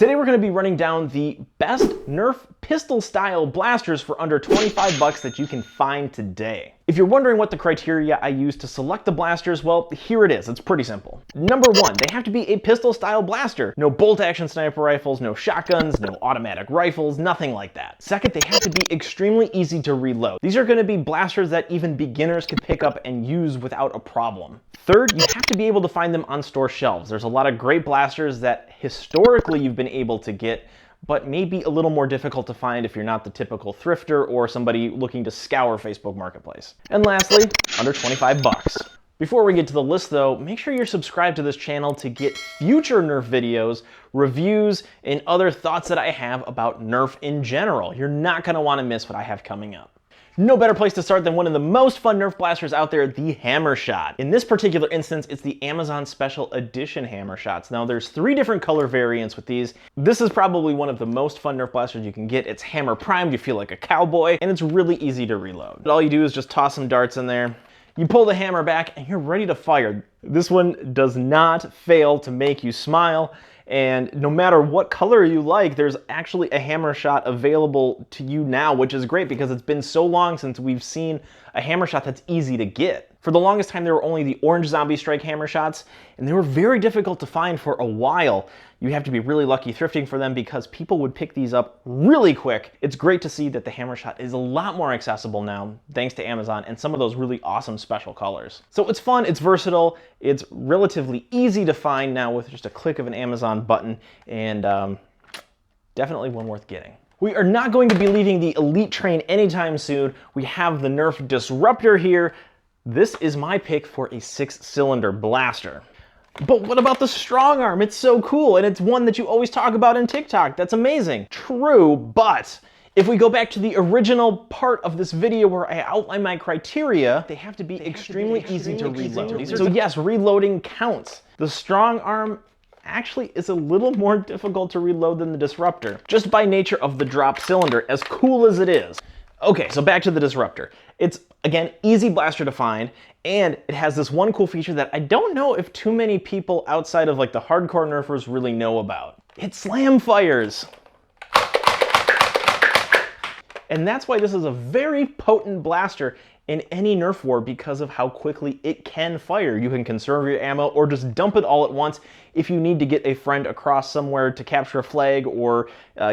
Today we're going to be running down the best Nerf pistol style blasters for under 25 bucks that you can find today. If you're wondering what the criteria I use to select the blasters, well, here it is. It's pretty simple. Number one, they have to be a pistol style blaster. No bolt action sniper rifles, no shotguns, no automatic rifles, nothing like that. Second, they have to be extremely easy to reload. These are going to be blasters that even beginners can pick up and use without a problem. Third, you have to be able to find them on store shelves. There's a lot of great blasters that historically you've been able to get, but maybe a little more difficult to find if you're not the typical thrifter or somebody looking to scour Facebook Marketplace. And lastly, under 25 bucks. Before we get to the list though, make sure you're subscribed to this channel to get future Nerf videos, reviews, and other thoughts that I have about Nerf in general. You're not going to want to miss what I have coming up. No better place to start than one of the most fun Nerf blasters out there, the Hammershot. In this particular instance, it's the Amazon Special Edition Hammershots. Now, there's 3 different color variants with these. This is probably one of the most fun Nerf blasters you can get. It's hammer primed, you feel like a cowboy, and it's really easy to reload. All you do is just toss some darts in there. You pull the hammer back and you're ready to fire. This one does not fail to make you smile. And no matter what color you like, there's actually a Hammershot available to you now, which is great because it's been so long since we've seen a Hammershot that's easy to get. For the longest time, there were only the orange zombie strike Hammershots, and they were very difficult to find for a while. You have to be really lucky thrifting for them because people would pick these up really quick. It's great to see that the Hammershot is a lot more accessible now, thanks to Amazon and some of those really awesome special colors. So it's fun, it's versatile, it's relatively easy to find now with just a click of an Amazon button, and definitely one worth getting. We are not going to be leaving the Elite train anytime soon. We have the Nerf Disruptor here. This is my pick for a 6-cylinder blaster. But what about the strong arm? It's so cool, and it's one that you always talk about in TikTok. That's amazing. True, but if we go back to the original part of this video where I outline my criteria, they have to be extremely easy to reload. So yes, reloading counts. The strong arm actually is a little more difficult to reload than the Disruptor, just by nature of the drop cylinder, as cool as it is. Okay, so back to the Disruptor. It's, again, easy blaster to find, and it has this one cool feature that I don't know if too many people outside of like the hardcore Nerfers really know about. It slam fires. And that's why this is a very potent blaster in any Nerf war because of how quickly it can fire. You can conserve your ammo or just dump it all at once if you need to get a friend across somewhere to capture a flag or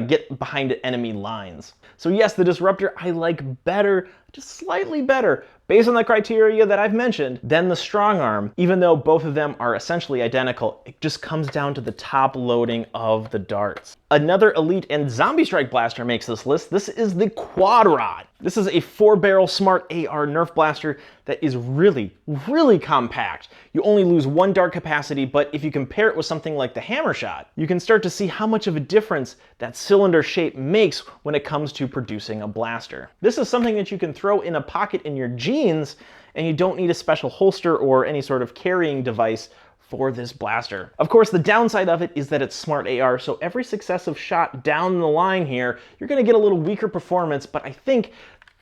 get behind enemy lines. So yes, the Disruptor I like better, just slightly better, based on the criteria that I've mentioned, than the strong arm. Even though both of them are essentially identical, it just comes down to the top loading of the darts. Another Elite and Zombie Strike blaster makes this list. This is the Quadrot. This is a 4-barrel smart AR Nerf blaster that is really, really compact. You only lose 1 dart capacity, but if you compare it with something like the Hammershot, you can start to see how much of a difference that cylinder shape makes when it comes to producing a blaster. This is something that you can throw in a pocket in your jeans, and you don't need a special holster or any sort of carrying device for this blaster. Of course, the downside of it is that it's smart AR, so every successive shot down the line here, you're gonna get a little weaker performance, but I think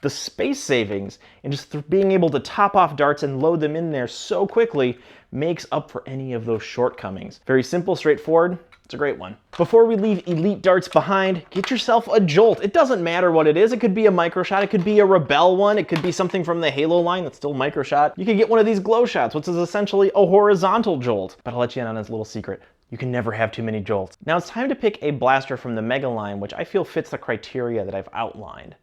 the space savings and just being able to top off darts and load them in there so quickly makes up for any of those shortcomings. Very simple, straightforward. It's a great one. Before we leave Elite darts behind, get yourself a Jolt. It doesn't matter what it is. It could be a Microshot, it could be a Rebel one, it could be something from the Halo line that's still Microshot. You could get one of these Glow Shots, which is essentially a horizontal Jolt. But I'll let you in on this little secret. You can never have too many Jolts. Now it's time to pick a blaster from the Mega line, which I feel fits the criteria that I've outlined.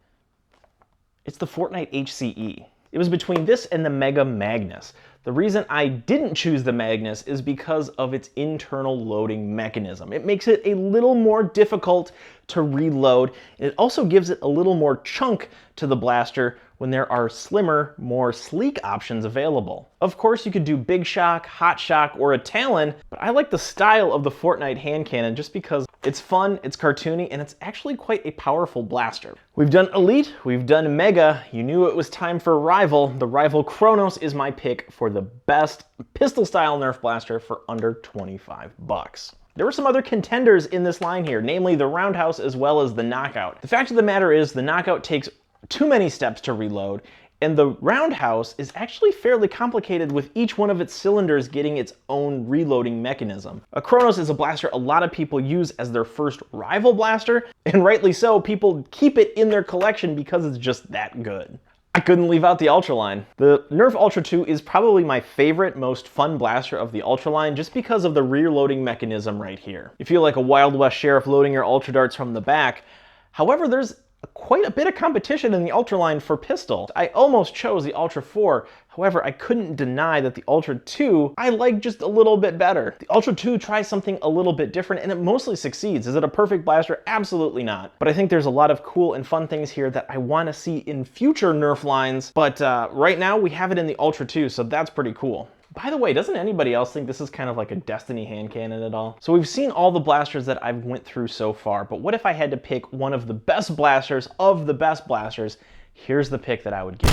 It's the Fortnite HCE. It was between this and the Mega Magnus. The reason I didn't choose the Magnus is because of its internal loading mechanism. It makes it a little more difficult to reload, and it also gives it a little more chunk to the blaster when there are slimmer, more sleek options available. Of course, you could do Big Shock, Hot Shock, or a Talon, but I like the style of the Fortnite hand cannon just because it's fun, it's cartoony, and it's actually quite a powerful blaster. We've done Elite, we've done Mega. You knew it was time for Rival. The Rival Kronos is my pick for the best pistol-style Nerf blaster for under 25 bucks. There were some other contenders in this line here, namely the Roundhouse as well as the Knockout. The fact of the matter is the Knockout takes too many steps to reload, And the roundhouse is actually fairly complicated, with each one of its cylinders getting its own reloading mechanism. A Kronos is a blaster a lot of people use as their first rival blaster, and rightly so. People keep it in their collection because it's just that good. I couldn't leave out the Ultra line. The Nerf Ultra 2 is probably my favorite, most fun blaster of the Ultra line, just because of the rear loading mechanism right here. You feel like a Wild West sheriff loading your Ultra darts from the back. However, there's quite a bit of competition in the Ultra line for pistol. I almost chose the Ultra 4, however, I couldn't deny that the Ultra 2 I like just a little bit better. The Ultra 2 tries something a little bit different, and it mostly succeeds. Is it a perfect blaster? Absolutely not. But I think there's a lot of cool and fun things here that I want to see in future Nerf lines, but right now we have it in the Ultra 2, so that's pretty cool. By the way, doesn't anybody else think this is kind of like a Destiny hand cannon at all? So we've seen all the blasters that I've went through so far, but what if I had to pick one of the best blasters of the best blasters? Here's the pick that I would give.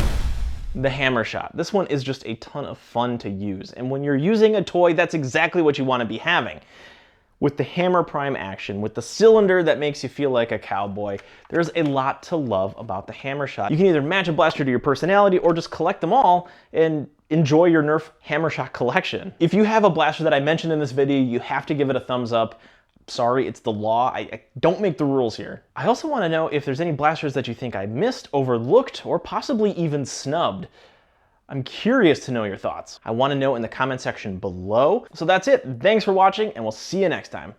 The Hammershot. This one is just a ton of fun to use, and when you're using a toy, that's exactly what you want to be having. With the hammer prime action, with the cylinder that makes you feel like a cowboy, there's a lot to love about the Hammershot. You can either match a blaster to your personality or just collect them all and enjoy your Nerf Hammershot collection. If you have a blaster that I mentioned in this video, you have to give it a thumbs up. Sorry, it's the law. I don't make the rules here. I also want to know if there's any blasters that you think I missed, overlooked, or possibly even snubbed. I'm curious to know your thoughts. I want to know in the comment section below. So that's it. Thanks for watching, and we'll see you next time.